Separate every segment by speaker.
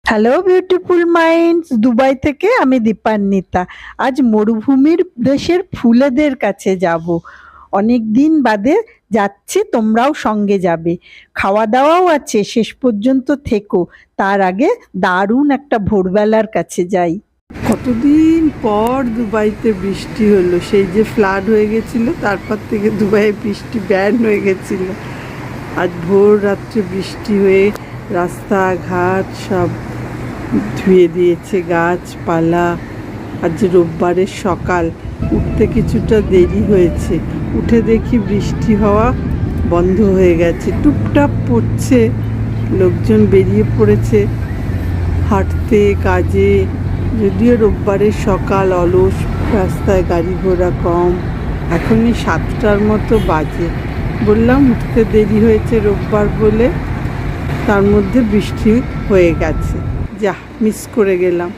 Speaker 1: Hello beautiful minds, Dubai থেকে আমি দীপান্বিতা। আজ মরুভূমির দেশের ফুলেদের কাছে যাব। অনেক দিন বাদে যাচ্ছি, তোমরাও সঙ্গে যাবে। খাওয়া দাওয়াও আছে, শেষ পর্যন্ত থেকো। তার আগে দারুণ একটা ভোরবেলার কাছে যাই। কতদিন পর দুবাইতে বৃষ্টি হলো, সেই যে ফ্লাড হয়ে গেছিল, তারপর থেকে দুবাইয়ে বৃষ্টি ব্যান হয়ে গেছিল। আজ ভোর রাত্রে বৃষ্টি হয়ে রাস্তাঘাট সব ধুয়ে দিয়েছে, গাছপালা। আজ রোববারের সকাল, উঠতে কিছুটা দেরি হয়েছে। উঠে দেখি বৃষ্টি হওয়া বন্ধ হয়ে গেছে, টুপটাপ পড়ছে। লোকজন বেরিয়ে পড়েছে হাঁটতে, কাজে। যদিও রোববারের সকাল, অলস, রাস্তায় গাড়ি ঘোড়া কম। এখনই 7টার মতো বাজে। বললাম উঠতে দেরি হয়েছে রোববার বলে, তার মধ্যে বৃষ্টি হয়ে গেছে। যা মিস করে গেলাম।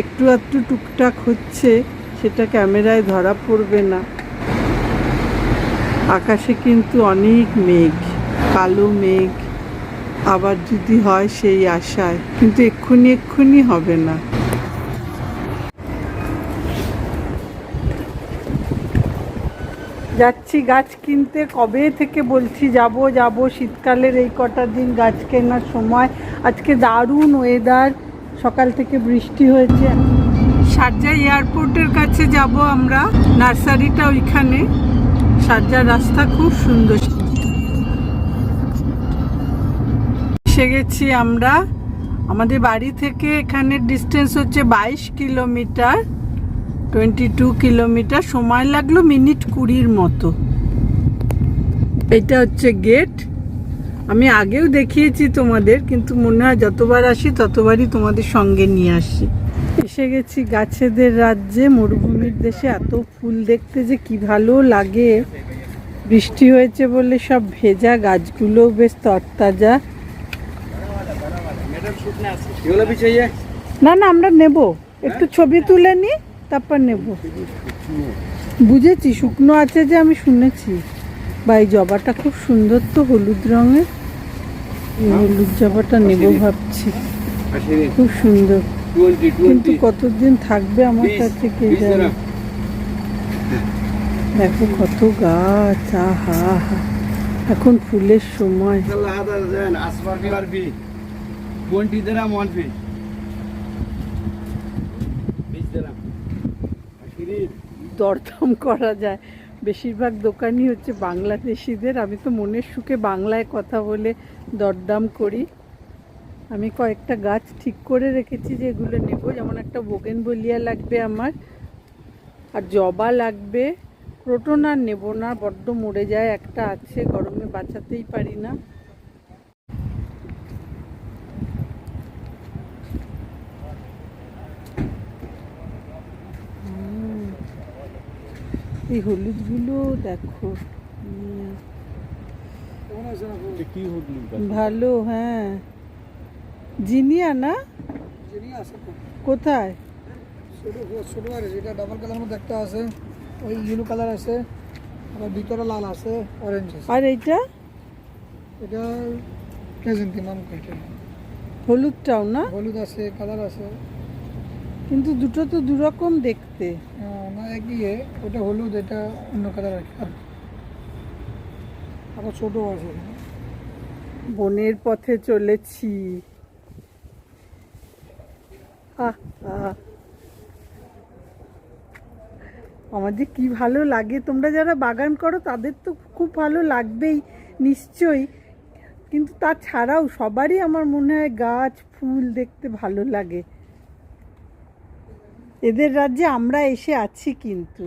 Speaker 1: একটু একটু টুকটাক হচ্ছে, সেটা ক্যামেরায় ধরা পড়বে না। আকাশে কিন্তু অনেক মেঘ, কালো মেঘ। আবার যদি হয় সেই আশায়, কিন্তু এক্ষুনি হবে না। যাচ্ছি গাছ কিনতে, কবে থেকে বলছি যাব যাব। শীতকালের এই কটা দিন গাছ কেনার সময়। আজকে দারুণ ওয়েদার, সকাল থেকে বৃষ্টি হয়েছে। শারজা এয়ারপোর্টের কাছে যাব আমরা, নার্সারিটা ওইখানে। শারজার রাস্তা খুব সুন্দর। এসে গেছি আমরা। আমাদের বাড়ি থেকে এখানের ডিস্টেন্স হচ্ছে 22 কিলোমিটার, 22 কিলোমিটার। সময় লাগলো মিনিট 20 মতো। এটা হচ্ছে গেট। আমি আগেও দেখিয়েছি তোমাদের, কিন্তু মনে হয় যতবার আসি ততবারই তোমাদের সঙ্গে নিয়ে আসি। এসে গেছি গাছেদের রাজ্যে, মরুভূমির দেশে। এত ফুল দেখতে যে কি ভালো লাগে। বৃষ্টি হয়েছে বলে সব ভেজা, গাছগুলোও বেশ তরতাজা। না না, আমরা নেব, একটু ছবি তুলে নি, তারপর নেব। বুঝেছি, শুকনো আছে যে, আমি শুনেছি। বা এই জবাটা খুব সুন্দর তো, হলুদ রঙের। হলুদ জবাটা নেব ভাবছি, খুব সুন্দর। কিন্তু কতদিন থাকবে আমার কাছে কে জানে। দেখো কত গাছ, আহা হা। এখন ফুলের সময়। দরদাম করা যায়। বেশিরভাগ দোকানই হচ্ছে বাংলাদেশিদের। আমি তো মনের সুখে বাংলায় কথা বলে দরদাম করি। আমি কয়েকটা গাছ ঠিক করে রেখেছি যে এগুলো নেব। যেমন একটা বোগেনভেলিয়া লাগবে আমার, আর জবা লাগবে। ক্রোটন আর নেব না, বড্ড মরে যায়। একটা আছে, গরমে বাঁচাতেই পারি না। এই হলুদগুলো দেখো, ভালো। হ্যাঁ, জিনিয়া না? কোথায়?
Speaker 2: ছোট আছে, যেটা ডাবল কালার মধ্যে একটা আছে, ওই ইয়েলো কালার আছে, আবার ভিতরে লাল আছে, অরেঞ্জ আছে।
Speaker 1: আর এইটা?
Speaker 2: এটা প্রেজেন্টি নাম কইটা।
Speaker 1: হলুদটাও না?
Speaker 2: হলুদ আছে, কালার আছে,
Speaker 1: কিন্তু দুটো তো দুরকম দেখতে।
Speaker 2: না একই। ওটা হলুদ, এটা অন্য কালার আছে। আবার ছোট আছে।
Speaker 1: বনের পথে চলেছি। আহ আহ, আমার যে কি ভালো লাগে। তোমরা যারা বাগান করো তাদের তো খুব ভালো লাগবেই নিশ্চয়ই, কিন্তু তাছাড়াও সবারই আমার মনে হয় গাছ ফুল দেখতে ভালো লাগে। এদের রাজ্যে আমরা এসে আছি। কিন্তু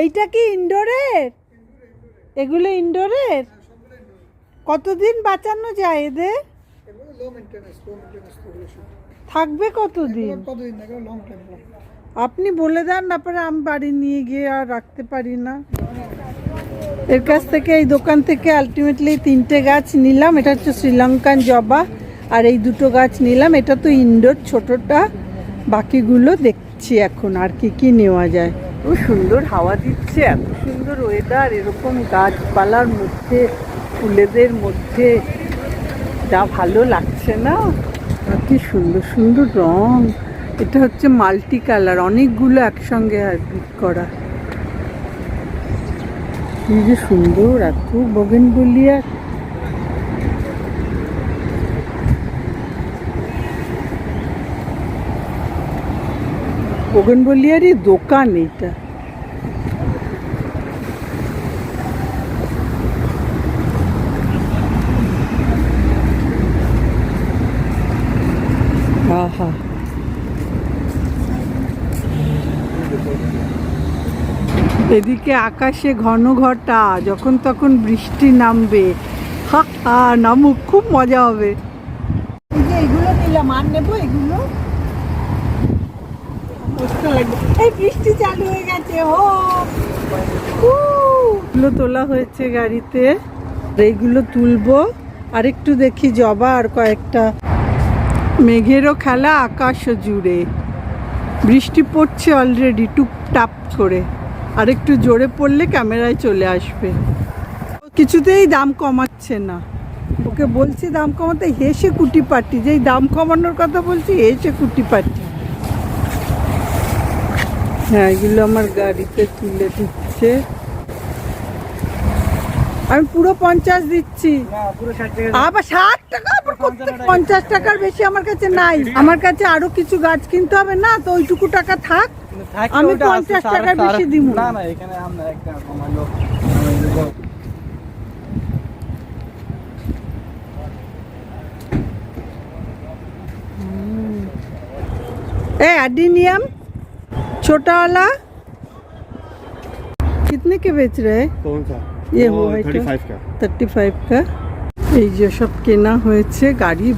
Speaker 1: এইটা কি ইনডোরের? এগুলো ইনডোরের? কতদিন বাঁচানো যায় এদের? থাকবে কতদিন? আপনি বলে দেন, তারপরে আমি বাড়ি নিয়ে গিয়ে আর রাখতে পারি না। এর কাছ থেকে, এই দোকান থেকে আলটিমেটলি 3টে গাছ নিলাম। এটা হচ্ছে শ্রীলঙ্কান জবা, আর এই দুটো গাছ নিলাম। এটা তো ইনডোর, ছোটটা। বাকিগুলো দেখছি এখন আর কি কি নেওয়া যায়। খুব সুন্দর হাওয়া দিচ্ছে, এত সুন্দর ওয়েদার। এরকম গাছপালার মধ্যে, ফুলেদের মধ্যে যা ভালো লাগছে না, আর কি সুন্দর সুন্দর রং। এটা হচ্ছে মাল্টি কালার, অনেকগুলো একসঙ্গে হাইব্রিড করা। কি যে সুন্দর, এত বোগেনভেলিয়া। বোগেনভেলিয়ারই দোকান এটা। আহা, এদিকে আকাশে ঘন ঘটা, যখন তখন বৃষ্টি নামবে। হা হা, নামুক, খুব মজা হবে। এই যে এগুলো নিলাম, আর নেবো এগুলো। এই বৃষ্টি চালু হয়ে গেছে। এগুলো তোলা হয়েছে গাড়িতে, এইগুলো তুলবো। আরেকটু দেখি জবা আর কয়েকটা। মেঘেরও খেলা আকাশ জুড়ে, বৃষ্টি পড়ছে অলরেডি টুপটাপ করে। আরেকটু জোরে পড়লে ক্যামেরায় চলে আসবে। কিছুতেই দাম কমাচ্ছে না, ওকে বলছি দাম কমাতে, হেসে কুটি পাটি। যেই দাম কমানোর কথা বলছি, হেসে কুটি পাটি। হ্যাঁ, এগুলো আমার গাড়িতে তুলে দিচ্ছে। আমি পুরো 50 দিচ্ছি। আবার 60 টাকা, আবার 50 টাকার বেশি আমার কাছে নাই। আমার কাছে আরো কিছু গাছ কিনতে হবে না, তো ওইটুকু টাকা থাক। আমি 50 টাকার বেশি দিব না। ए एडिनियम छोटा वाला कितने के बेच रहे हैं?
Speaker 3: कौन सा?
Speaker 1: ये
Speaker 3: वो
Speaker 1: हुआ
Speaker 3: 35 का।
Speaker 1: 35 का। এই যে সব কেনা হয়েছে, গাড়ি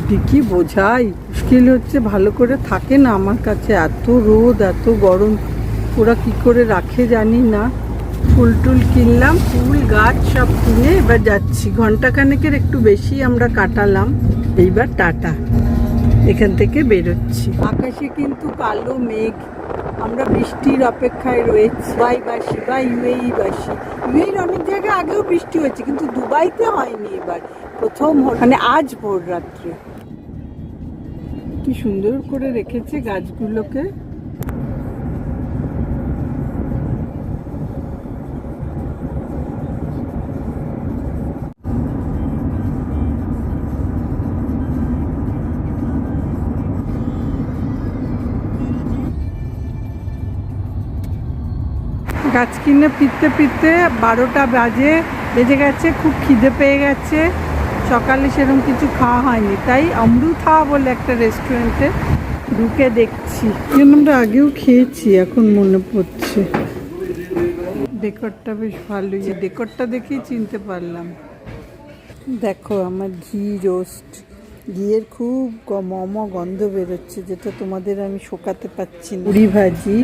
Speaker 1: ডিকি বোঝাই মুশকিল হচ্ছে, ভালো করে থাকে না আমার কাছে। এত রোদ, এত গরম, ওরা কি করে রাখে জানি না। ফুল টুল কিনলাম, ফুল গাছ সব কিনে এবার যাচ্ছি। ঘন্টাখানেকের একটু বেশি আমরা কাটালাম। এইবার টাটা, এখান থেকে বেরোচ্ছি। আকাশে কিন্তু কালো মেঘ, আমরা বৃষ্টির অপেক্ষায় রয়েছি। দুবাইবাসী বা ইউএই বাসী, ইউএইর অনেক জায়গায় আগেও বৃষ্টি হয়েছে, কিন্তু দুবাইতে হয়নি। এবার প্রথম, মানে আজ ভোর রাত্রে। কি সুন্দর করে রেখেছে গাছগুলোকে। গাছ কিনে ফিরতে ফিরতে 12টা বেজে গেছে। খুব খিদে পেয়ে গেছে, সকালে সেরকম কিছু খাওয়া হয়নি, তাই অমৃতা বলে একটা রেস্টুরেন্টে ঢুকে দেখছি। আমরা আগেও খেয়েছি, এখন মনে পড়ছে। ডেকোরটা বেশ ভালোই, ডেকোরটা দেখেই চিনতে পারলাম। দেখো আমার ঘি রোস্ট, ঘিয়ের খুব গন্ধ বেরোচ্ছে, যেটা তোমাদের আমি শোকাতে পাচ্ছি না। পুরি ভাজি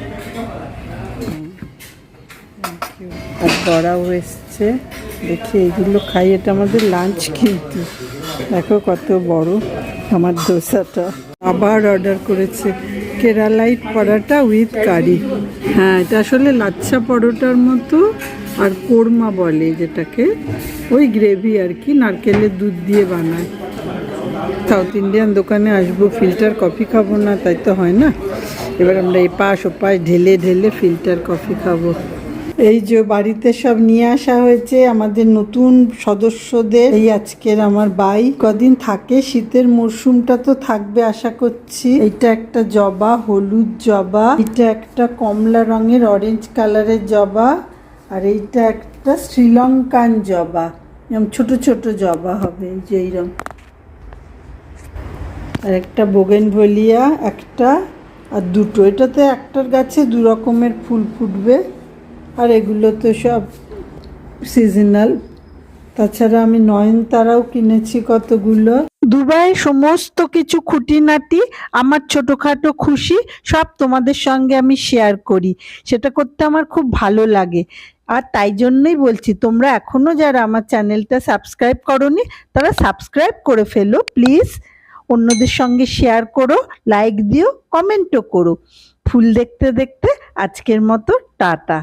Speaker 1: আর বড়াও এসছে। দেখি এইগুলো খাই, এটা আমাদের লাঞ্চ কিন্তু। দেখো কত বড় আমার দোসাটা। আবার অর্ডার করেছে কেরালাইট পরোটা উইথ কারি। হ্যাঁ, এটা আসলে লাচ্ছা পরোটার মতো, আর কোরমা বলে যেটাকে, ওই গ্রেভি আর কি, নারকেলের দুধ দিয়ে বানায়। সাউথ ইন্ডিয়ান দোকানে আসবো, ফিল্টার কফি খাবো না, তাই তো হয় না। এবার আমরা এপাশ ওপাশ ঢেলে ঢেলে ফিল্টার কফি খাবো। এই যে বাড়িতে সব নিয়ে আসা হয়েছে আমাদের নতুন সদস্যদের। এই আজকের আমার বাই কদিন থাকে, শীতের মরশুমটা তো থাকবে আশা করছি। এইটা একটা জবা, হলুদ জবা। এটা একটা কমলা রঙের অরেঞ্জ কালারের জবা। আর এইটা একটা শ্রীলঙ্কান জবা, এরকম ছোট ছোট জবা হবে, এই যে এইরকম। আর একটা বোগেনভেলিয়া, একটা আর দুটো। এটাতে একটার গাছে 2 রকমের ফুল ফুটবে, আর এগুলো তো সব সিজনাল। তাছাড়া আমি নয়নতারাও কিনেছি কতগুলো। দুবাইয়ের সমস্ত কিছু খুঁটিনাটি, আমার ছোটোখাটো খুশি সব তোমাদের সঙ্গে আমি শেয়ার করি। সেটা করতে আমার খুব ভালো লাগে। আর তাই জন্যই বলছি, তোমরা এখনো যারা আমার চ্যানেলটা সাবস্ক্রাইব করোনি, তারা সাবস্ক্রাইব করে ফেলো প্লিজ। অন্যদের সঙ্গে শেয়ার করো, লাইক দিও, কমেন্টও করো। ফুল দেখতে দেখতে আজকের মতো টাটা।